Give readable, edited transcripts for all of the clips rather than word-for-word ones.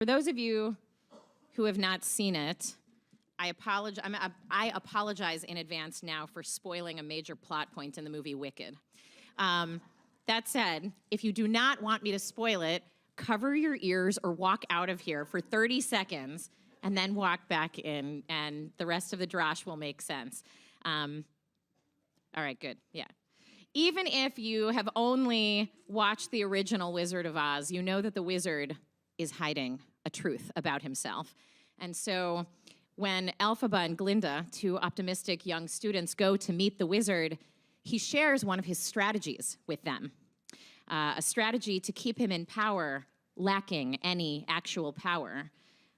For those of you who have not seen it, I apologize in advance now for spoiling a major plot point in the movie Wicked. That said, if you do not want me to spoil it, cover your ears or walk out of here for 30 seconds and then walk back in, and the rest of the drosh will make sense. All right, good, yeah. Even if you have only watched the original Wizard of Oz, you know that the wizard is hiding a truth about himself. And so when Elphaba and Glinda, two optimistic young students, go to meet the wizard, he shares one of his strategies with them, a strategy to keep him in power, lacking any actual power,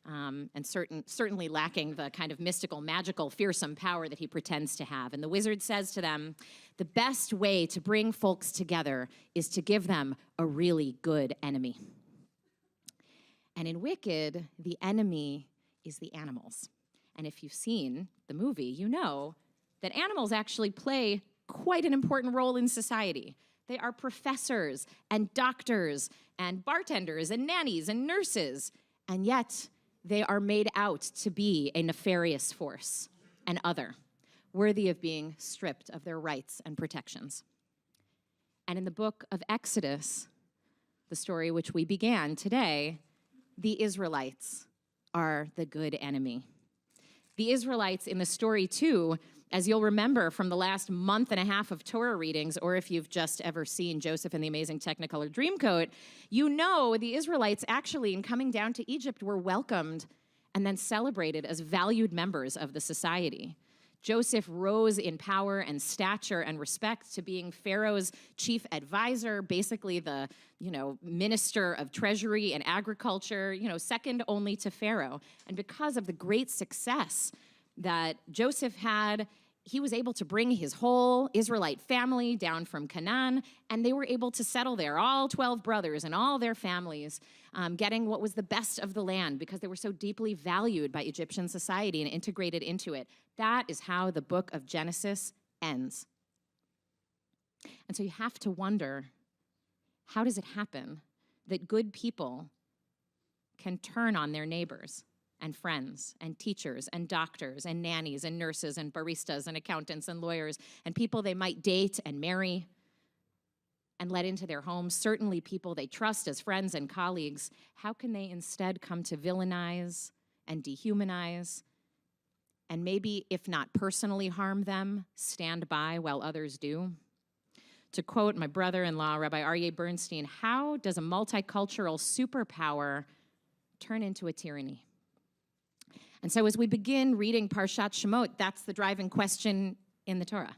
and certainly lacking the kind of mystical, magical, fearsome power that he pretends to have. And the wizard says to them, the best way to bring folks together is to give them a really good enemy. And in Wicked, the enemy is the animals. And if you've seen the movie, you know that animals actually play quite an important role in society. They are professors and doctors and bartenders and nannies and nurses, and yet they are made out to be a nefarious force, an other, worthy of being stripped of their rights and protections. And in the book of Exodus, the story which we began today, the Israelites are the good enemy. The Israelites in the story, too, as you'll remember from the last month and a half of Torah readings, or if you've just ever seen Joseph and the Amazing Technicolor Dreamcoat, you know the Israelites actually, in coming down to Egypt, were welcomed and then celebrated as valued members of the society. Joseph rose in power and stature and respect to being Pharaoh's chief advisor, basically the, minister of treasury and agriculture, second only to Pharaoh. And because of the great success that Joseph had, he was able to bring his whole Israelite family down from Canaan, and they were able to settle there, all 12 brothers and all their families, getting what was the best of the land because they were so deeply valued by Egyptian society and integrated into it. That is how the book of Genesis ends. And so you have to wonder, how does it happen that good people can turn on their neighbors and friends and teachers and doctors and nannies and nurses and baristas and accountants and lawyers and people they might date and marry and let into their homes, certainly people they trust as friends and colleagues? How can they instead come to villainize and dehumanize and maybe, if not personally harm them, stand by while others do? To quote my brother-in-law, Rabbi Aryeh Bernstein, how does a multicultural superpower turn into a tyranny? And so as we begin reading Parshat Shemot, that's the driving question in the Torah.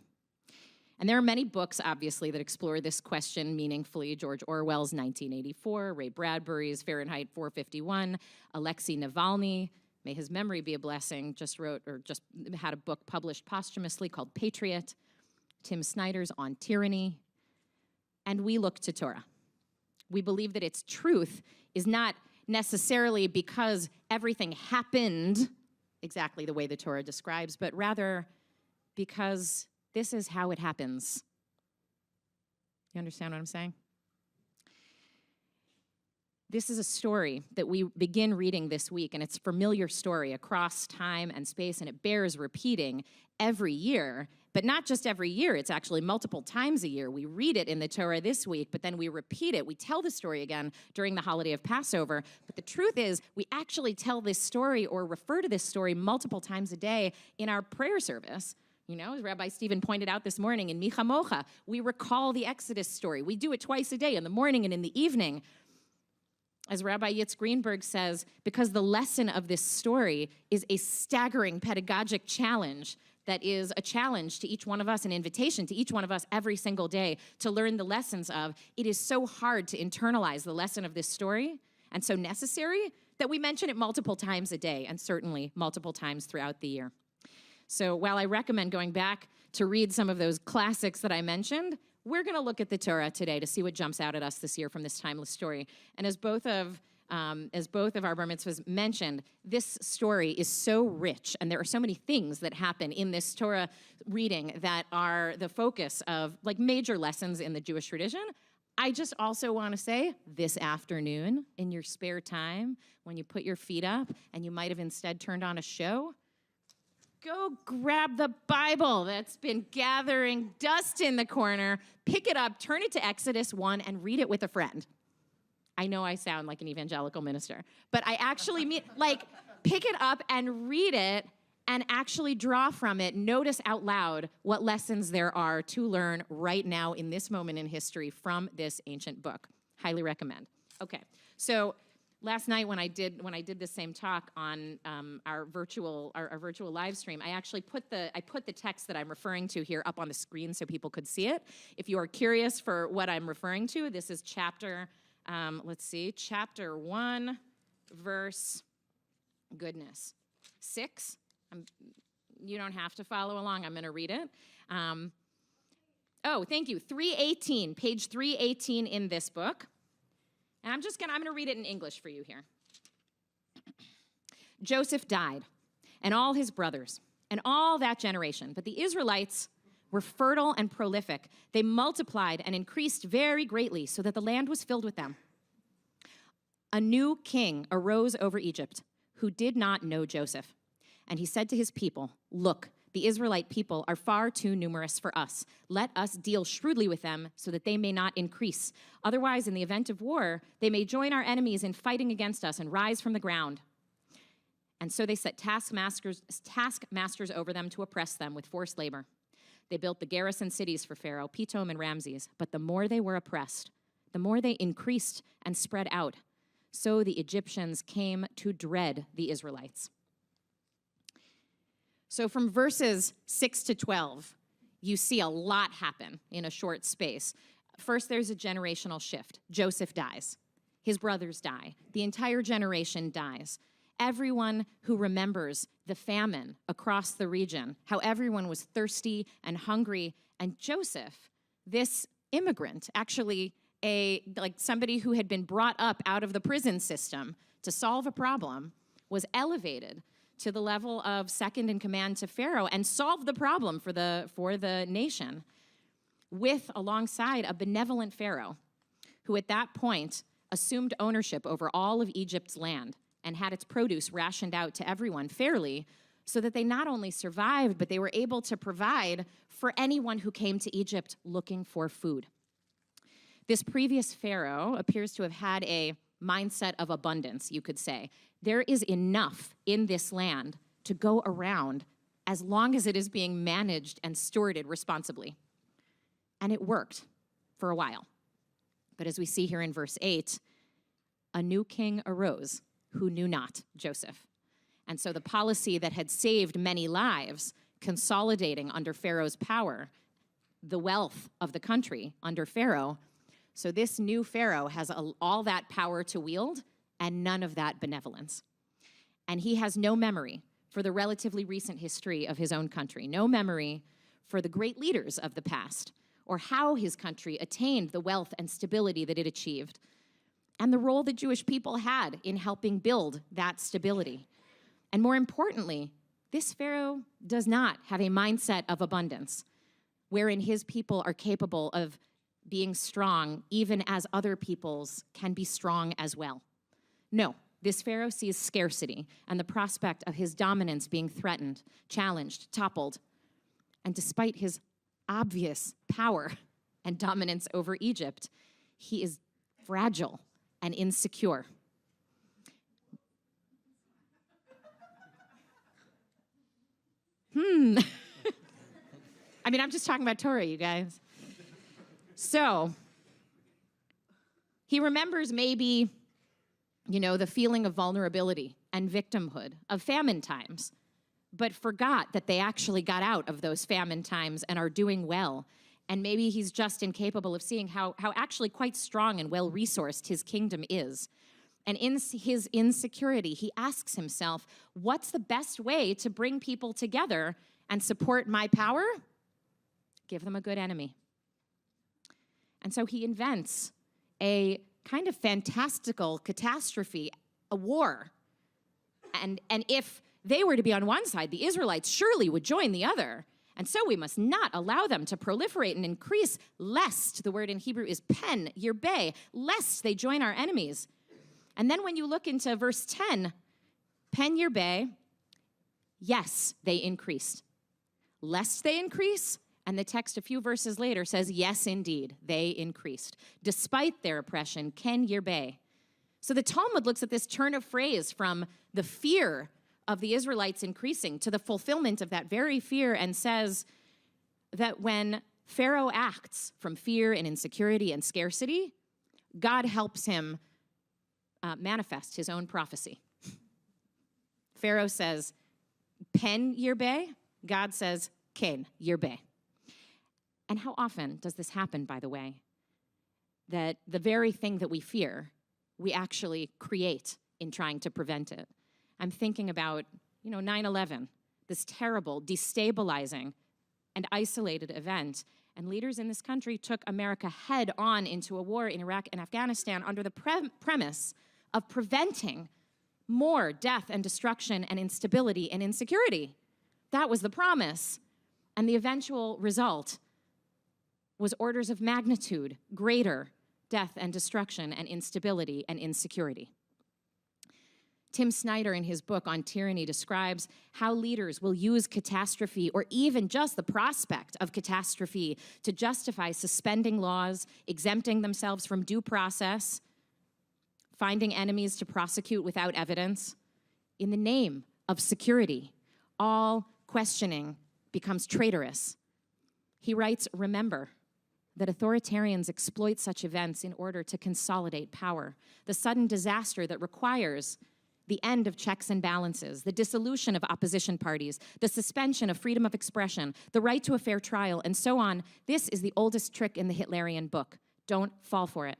And there are many books, obviously, that explore this question meaningfully. George Orwell's 1984, Ray Bradbury's Fahrenheit 451, Alexei Navalny, may his memory be a blessing, just had a book published posthumously called Patriot, Tim Snyder's On Tyranny, and we look to Torah. We believe that its truth is not necessarily because everything happened exactly the way the Torah describes, but rather because this is how it happens. You understand what I'm saying? This is a story that we begin reading this week, and it's a familiar story across time and space, and it bears repeating every year. But not just every year, it's actually multiple times a year. We read it in the Torah this week, but then we repeat it. We tell the story again during the holiday of Passover. But the truth is, we actually tell this story or refer to this story multiple times a day in our prayer service. As Rabbi Stephen pointed out this morning in Micha Mocha, we recall the Exodus story. We do it twice a day, in the morning and in the evening. As Rabbi Yitz Greenberg says, because the lesson of this story is a staggering pedagogic challenge that is a challenge to each one of us, an invitation to each one of us every single day to learn the lessons of. It is so hard to internalize the lesson of this story and so necessary that we mention it multiple times a day and certainly multiple times throughout the year. So while I recommend going back to read some of those classics that I mentioned, we're going to look at the Torah today to see what jumps out at us this year from this timeless story. And as both of our bar mitzvahs mentioned, this story is so rich, and there are so many things that happen in this Torah reading that are the focus of major lessons in the Jewish tradition. I just also want to say this afternoon, in your spare time, when you put your feet up and you might have instead turned on a show, go grab the Bible that's been gathering dust in the corner, pick it up, turn it to Exodus 1, and read it with a friend. I know I sound like an evangelical minister, but I actually mean, like, pick it up and read it and actually draw from it. Notice out loud what lessons there are to learn right now in this moment in history from this ancient book. Highly recommend. Okay, so last night when I did the same talk on our virtual live stream, I actually put the text that I'm referring to here up on the screen so people could see it. If you are curious for what I'm referring to, this is chapter 1, verse 6. You don't have to follow along. I'm going to read it. Thank you. 318, page 318 in this book. And I'm going to read it in English for you here. Joseph died, and all his brothers, and all that generation. But the Israelites were fertile and prolific. They multiplied and increased very greatly, so that the land was filled with them. A new king arose over Egypt, who did not know Joseph. And he said to his people, "Look, the Israelite people are far too numerous for us. Let us deal shrewdly with them so that they may not increase. Otherwise, in the event of war, they may join our enemies in fighting against us and rise from the ground." And so they set taskmasters over them to oppress them with forced labor. They built the garrison cities for Pharaoh, Pithom and Ramses. But the more they were oppressed, the more they increased and spread out. So the Egyptians came to dread the Israelites. So from verses 6 to 12, you see a lot happen in a short space. First, there's a generational shift. Joseph dies. His brothers die. The entire generation dies. Everyone who remembers the famine across the region, how everyone was thirsty and hungry, and Joseph, this immigrant, actually somebody who had been brought up out of the prison system to solve a problem, was elevated to the level of second in command to Pharaoh and solved the problem for the nation, alongside a benevolent Pharaoh who at that point assumed ownership over all of Egypt's land and had its produce rationed out to everyone fairly, so that they not only survived, but they were able to provide for anyone who came to Egypt looking for food. This previous Pharaoh appears to have had a mindset of abundance, you could say. There is enough in this land to go around as long as it is being managed and stewarded responsibly. And it worked for a while. But as we see here in verse 8, a new king arose who knew not Joseph. And so the policy that had saved many lives, consolidating under Pharaoh's power, the wealth of the country under Pharaoh, so this new Pharaoh has all that power to wield and none of that benevolence. And he has no memory for the relatively recent history of his own country, no memory for the great leaders of the past, or how his country attained the wealth and stability that it achieved, and the role the Jewish people had in helping build that stability. And more importantly, this Pharaoh does not have a mindset of abundance, wherein his people are capable of being strong even as other peoples can be strong as well. No, this Pharaoh sees scarcity and the prospect of his dominance being threatened, challenged, toppled. And despite his obvious power and dominance over Egypt, he is fragile and insecure. I mean, I'm just talking about Torah, you guys. So, he remembers maybe, the feeling of vulnerability and victimhood of famine times, but forgot that they actually got out of those famine times and are doing well. And maybe he's just incapable of seeing how actually quite strong and well-resourced his kingdom is. And in his insecurity, he asks himself, what's the best way to bring people together and support my power? Give them a good enemy. And so he invents a kind of fantastical catastrophe, a war. And if they were to be on one side, the Israelites surely would join the other. And so we must not allow them to proliferate and increase, lest, the word in Hebrew is pen, yirbe, lest they join our enemies. And then when you look into verse 10, pen yirbe, yes, they increased. Lest they increase, and the text a few verses later says, yes, indeed, they increased. Despite their oppression, ken yirbe. So the Talmud looks at this turn of phrase from the fear of the Israelites increasing to the fulfillment of that very fear and says that when Pharaoh acts from fear and insecurity and scarcity, God helps him manifest his own prophecy. Pharaoh says, pen yirbe, God says, ken yirbe. And how often does this happen, by the way? That the very thing that we fear, we actually create in trying to prevent it. I'm thinking about, 9/11, this terrible, destabilizing, and isolated event. And leaders in this country took America head on into a war in Iraq and Afghanistan under the premise of preventing more death and destruction and instability and insecurity. That was the promise. And the eventual result was orders of magnitude greater death and destruction and instability and insecurity. Tim Snyder, in his book on tyranny, describes how leaders will use catastrophe or even just the prospect of catastrophe to justify suspending laws, exempting themselves from due process, finding enemies to prosecute without evidence. In the name of security, all questioning becomes traitorous. He writes, remember that authoritarians exploit such events in order to consolidate power. The sudden disaster that requires the end of checks and balances, the dissolution of opposition parties, the suspension of freedom of expression, the right to a fair trial, and so on. This is the oldest trick in the Hitlerian book. Don't fall for it.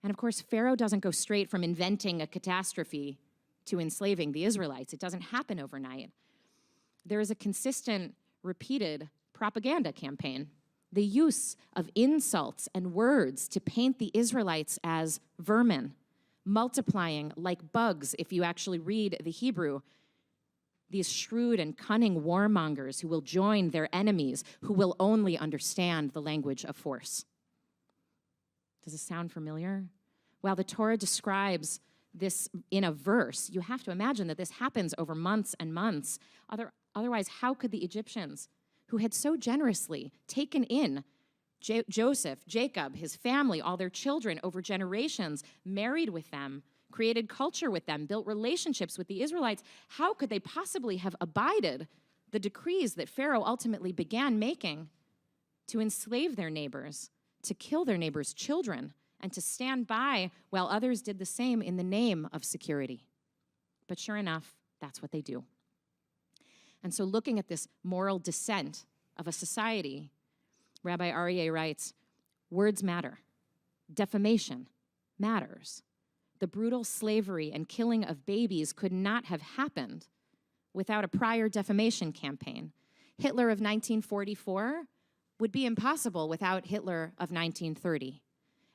And of course, Pharaoh doesn't go straight from inventing a catastrophe to enslaving the Israelites. It doesn't happen overnight. There is a consistent, repeated propaganda campaign. The use of insults and words to paint the Israelites as vermin, multiplying like bugs, if you actually read the Hebrew. These shrewd and cunning warmongers who will join their enemies, who will only understand the language of force. Does it sound familiar? While the Torah describes this in a verse, you have to imagine that this happens over months and months. Otherwise, how could the Egyptians, who had so generously taken in Joseph, Jacob, his family, all their children over generations, married with them, created culture with them, built relationships with the Israelites, how could they possibly have abided the decrees that Pharaoh ultimately began making to enslave their neighbors, to kill their neighbors' children, and to stand by while others did the same in the name of security? But sure enough, that's what they do. And so looking at this moral descent of a society, Rabbi Aryeh writes, words matter. Defamation matters. The brutal slavery and killing of babies could not have happened without a prior defamation campaign. Hitler of 1944 would be impossible without Hitler of 1930.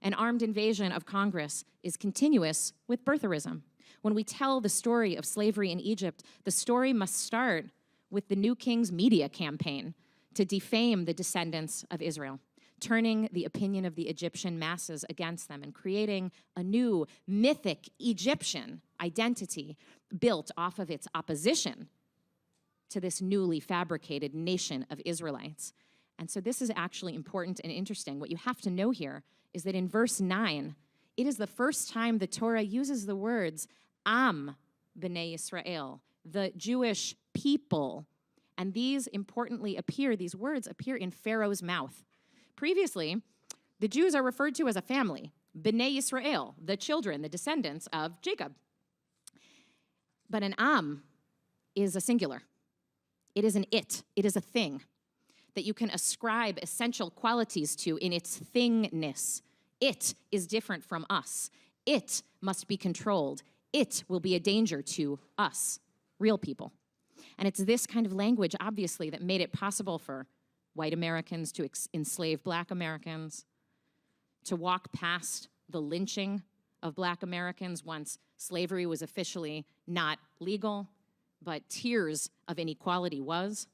An armed invasion of Congress is continuous with birtherism. When we tell the story of slavery in Egypt, the story must start with the new king's media campaign to defame the descendants of Israel, turning the opinion of the Egyptian masses against them and creating a new mythic Egyptian identity built off of its opposition to this newly fabricated nation of Israelites. And so this is actually important and interesting. What you have to know here is that in verse 9, it is the first time the Torah uses the words Am B'nai Yisrael, the Jewish people. And these words appear in Pharaoh's mouth. Previously, the Jews are referred to as a family, B'nai Yisrael, the children, the descendants of Jacob. But an Am is a singular. It is it is a thing that you can ascribe essential qualities to in its thingness. It is different from us. It must be controlled. It will be a danger to us, real people. And it's this kind of language, obviously, that made it possible for white Americans to enslave black Americans, to walk past the lynching of black Americans once slavery was officially not legal, but tiers of inequality was.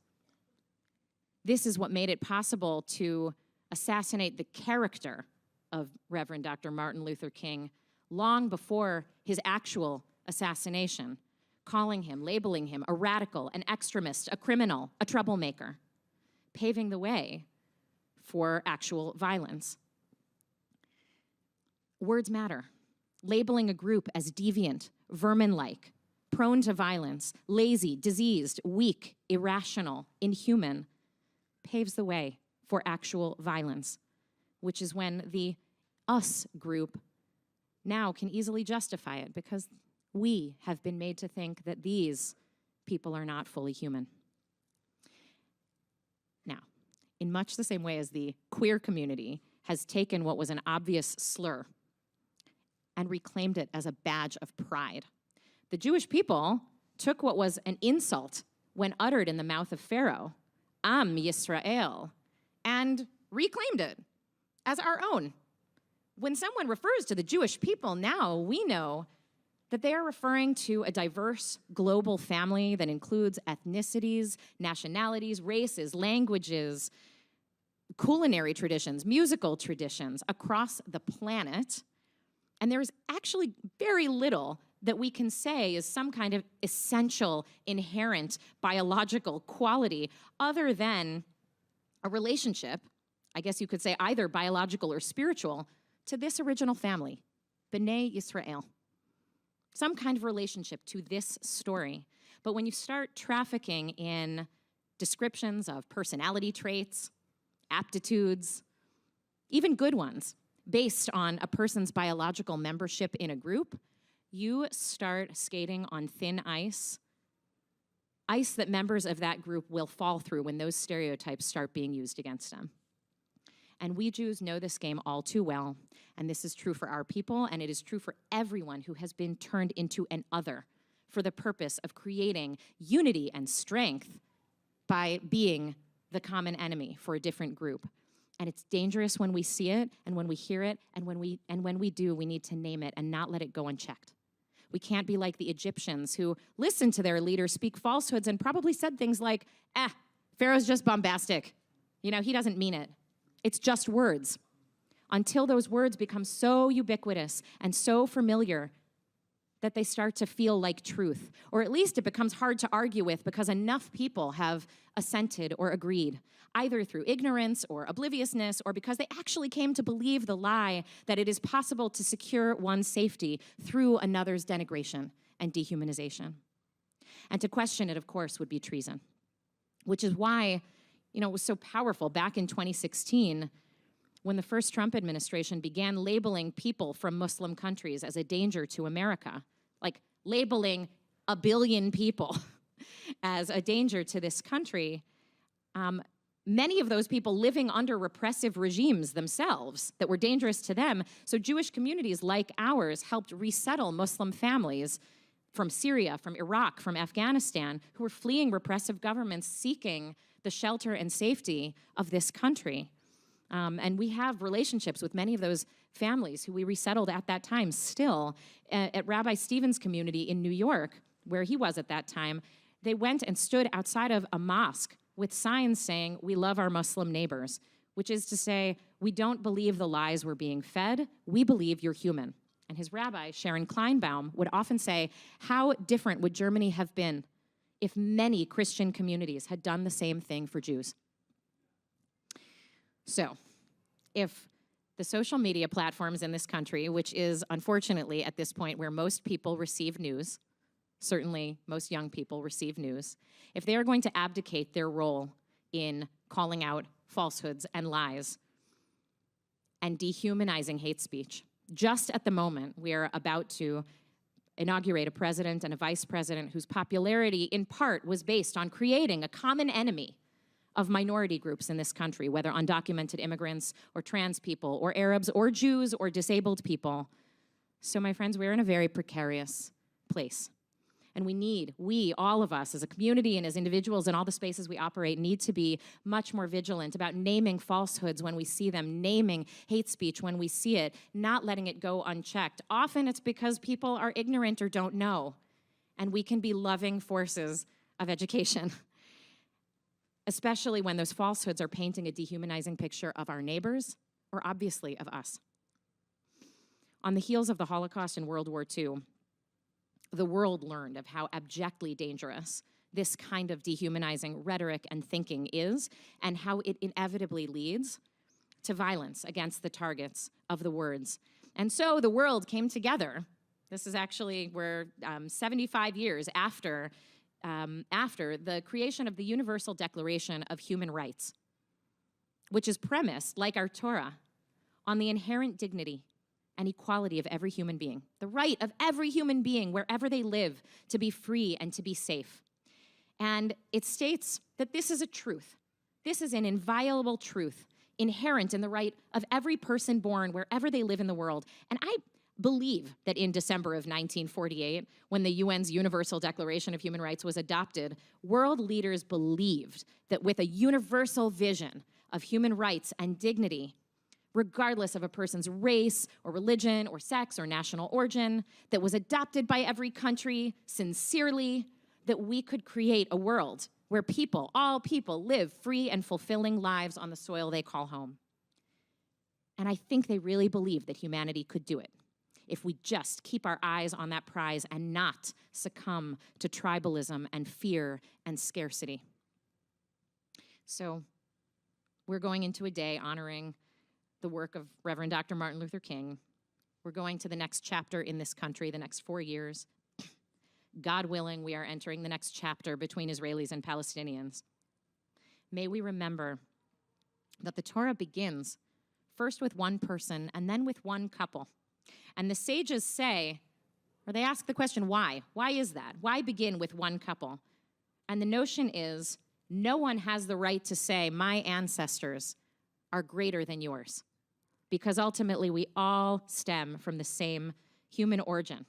This is what made it possible to assassinate the character of Reverend Dr. Martin Luther King long before his actual assassination, calling him, labeling him a radical, an extremist, a criminal, a troublemaker, paving the way for actual violence. Words matter. Labeling a group as deviant, vermin-like, prone to violence, lazy, diseased, weak, irrational, inhuman, paves the way for actual violence, which is when the us group now can easily justify it because we have been made to think that these people are not fully human. Now, in much the same way as the queer community has taken what was an obvious slur and reclaimed it as a badge of pride, the Jewish people took what was an insult when uttered in the mouth of Pharaoh, Am Yisrael, and reclaimed it as our own. When someone refers to the Jewish people now, we know that they are referring to a diverse global family that includes ethnicities, nationalities, races, languages, culinary traditions, musical traditions across the planet. And there is actually very little that we can say is some kind of essential, inherent, biological quality other than a relationship, I guess you could say either biological or spiritual, to this original family, B'nai Yisrael. Some kind of relationship to this story. But when you start trafficking in descriptions of personality traits, aptitudes, even good ones, based on a person's biological membership in a group, you start skating on thin ice, ice that members of that group will fall through when those stereotypes start being used against them. And we Jews know this game all too well, and this is true for our people, and it is true for everyone who has been turned into an other for the purpose of creating unity and strength by being the common enemy for a different group. And it's dangerous when we see it, and when we hear it, and when we do, we need to name it and not let it go unchecked. We can't be like the Egyptians who listened to their leaders speak falsehoods and probably said things like, Pharaoh's just bombastic. You know, he doesn't mean it. It's just words. Until those words become so ubiquitous and so familiar that they start to feel like truth, or at least it becomes hard to argue with because enough people have assented or agreed, either through ignorance or obliviousness, or because they actually came to believe the lie that it is possible to secure one's safety through another's denigration and dehumanization. And to question it, of course, would be treason, which is why, it was so powerful back in 2016 when the first Trump administration began labeling people from Muslim countries as a danger to America, like labeling 1 billion people as a danger to this country, many of those people living under repressive regimes themselves that were dangerous to them. So Jewish communities like ours helped resettle Muslim families from Syria, from Iraq, from Afghanistan, who were fleeing repressive governments seeking the shelter and safety of this country. And we have relationships with many of those families who we resettled at that time still. At Rabbi Stephen's community in New York, where he was at that time, they went and stood outside of a mosque with signs saying, "We love our Muslim neighbors," which is to say, we don't believe the lies we're being fed, we believe you're human. And his rabbi, Sharon Kleinbaum, would often say, how different would Germany have been if many Christian communities had done the same thing for Jews? So, if the social media platforms in this country, which is unfortunately at this point where most people receive news, certainly most young people receive news, if they are going to abdicate their role in calling out falsehoods and lies and dehumanizing hate speech, just at the moment we are about to inaugurate a president and a vice president whose popularity in part was based on creating a common enemy of minority groups in this country, whether undocumented immigrants or trans people or Arabs or Jews or disabled people. So my friends, we're in a very precarious place. And we, all of us as a community and as individuals in all the spaces we operate, need to be much more vigilant about naming falsehoods when we see them, naming hate speech when we see it, not letting it go unchecked. Often it's because people are ignorant or don't know. and we can be loving forces of education, especially when those falsehoods are painting a dehumanizing picture of our neighbors or obviously of us. On the heels of the Holocaust and World War II, the world learned of how abjectly dangerous this kind of dehumanizing rhetoric and thinking is, and how it inevitably leads to violence against the targets of the words. And so the world came together. This is actually, we're 75 years after the creation of the Universal Declaration of Human Rights, which is premised, like our Torah, on the inherent dignity and equality of every human being, the right of every human being, wherever they live, to be free and to be safe. And it states that this is a truth. This is an inviolable truth inherent in the right of every person born wherever they live in the world. And I believe that in December of 1948, when the UN's Universal Declaration of Human Rights was adopted, world leaders believed that with a universal vision of human rights and dignity, regardless of a person's race or religion or sex or national origin, that was adopted by every country sincerely, that we could create a world where people, all people, live free and fulfilling lives on the soil they call home. And I think they really believed that humanity could do it if we just keep our eyes on that prize and not succumb to tribalism and fear and scarcity. So we're going into a day honoring the work of Reverend Dr. Martin Luther King. We're going to the next chapter in this country, the next 4 years. God willing, we are entering the next chapter between Israelis and Palestinians. May we remember that the Torah begins first with one person and then with one couple. And the sages say, or they ask the question, why? Why is that? Why begin with one couple? And the notion is, no one has the right to say, my ancestors are greater than yours, because ultimately we all stem from the same human origin.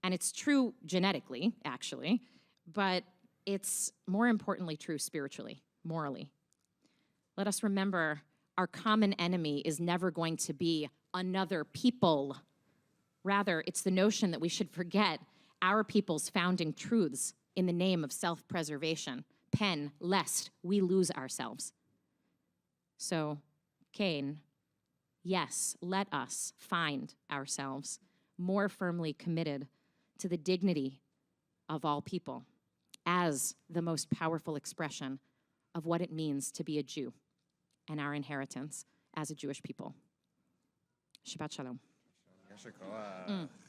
And it's true genetically, actually, but it's more importantly true spiritually, morally. Let us remember our common enemy is never going to be another people. Rather, it's the notion that we should forget our people's founding truths in the name of self-preservation, pen, lest we lose ourselves. So, Cain, yes, let us find ourselves more firmly committed to the dignity of all people as the most powerful expression of what it means to be a Jew and our inheritance as a Jewish people. Shabbat Shalom.